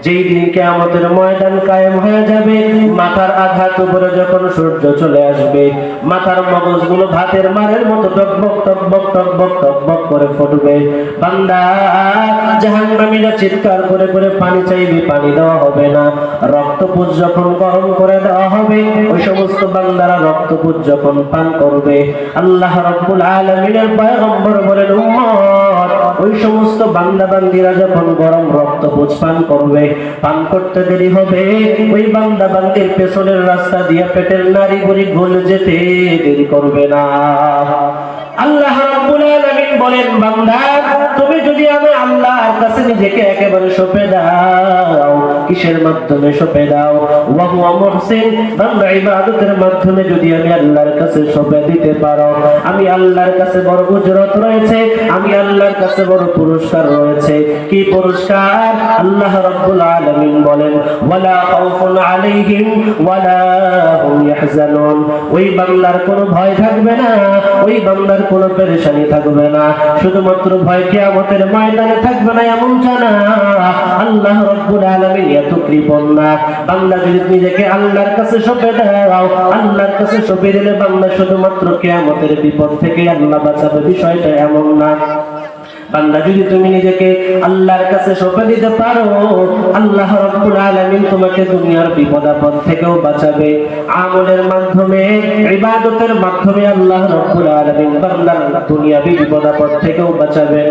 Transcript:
যেই দিন কিয়ামতের ময়দান কায়েম হয়ে যাবে, মাথার আঘাত উপরে যখন সূর্য চলে আসবে, মাথার মগজগুলো ভাতের মারের মতো টকবক টকবক টকবক টকবক করে ফুটবে। বান্দা জাহান্নামীরা চিৎকার করে করে পানি চাইবে, পানি দেওয়া হবে না। রক্তপুঞ্জ যখন গরম করে দেওয়া হবে, ওই সমস্ত বান্দারা রক্তপুঞ্জ যখন পান করবে, আল্লাহ রাব্বুল আলামিনের পয়গম্বর বলেন, উম্মত ওই সমস্ত বান্দা বান্দীরা যখন গরম রক্তপুঞ্জ পান করবে, পান করতে দেরি হবে, ওই বান্দা বান্দির পেছনের রাস্তা দিয়ে পেটের নাড়ি বুড়ি গলে যেতে দেরি করবে না। আল্লাহ রাব্বুল আলামিন বলেন, বান্দা তুমি যদি আমি আল্লাহর কাছে নিজেকে একেবারে সঁপে দাও, কিসের মাধ্যমে সঁপে দাও? ওয়া হুয়া মুহসিন, বান্দা ইবাদতের মাধ্যমে যদি আমি আল্লাহর কাছে সঁপে দিতে পারো, আমি আল্লাহর কাছে বড় উজরত রয়েছে, আমি আল্লাহর কাছে বড় পুরস্কার রয়েছে। কি পুরস্কার? আল্লাহ রাব্বুল আলামিন বলেন, ওয়ালা খাউফুন আলাইহিম ওয়ালা হুম ইয়াহজানুন। ওই বান্দার কোনো ভয় থাকবে না, ওই বান্দার কোনো পেরেশানি থাকবে না। শুধুমাত্র ভয় কিয়ামতের ময়দানে থাকবে না এমনটা না। আল্লাহ রাব্বুল আলামিন এত কৃপণ না। বান্দা যদি নিজেকে আল্লাহর কাছে সঁপে দাও, আল্লাহর কাছে সঁপে দিলে বান্দা শুধুমাত্র কিয়ামতের বিপদ থেকে আল্লাহ বাঁচাবে, বিষয়টা এমন না। বান্দা যদি তুমি নিজেকে আল্লাহর কাছে সঁপে দিতে পারো, আল্লাহ রাব্বুল আলামিন তোমাকে দুনিয়ার বিপদ আপদ থেকেও বাঁচাবে। আমলের মাধ্যমে, ইবাদতের মাধ্যমে আল্লাহ রাব্বুল আলামিন বান্দার দুনিয়াবি বিপদ আপদ থেকেও বাঁচাবে।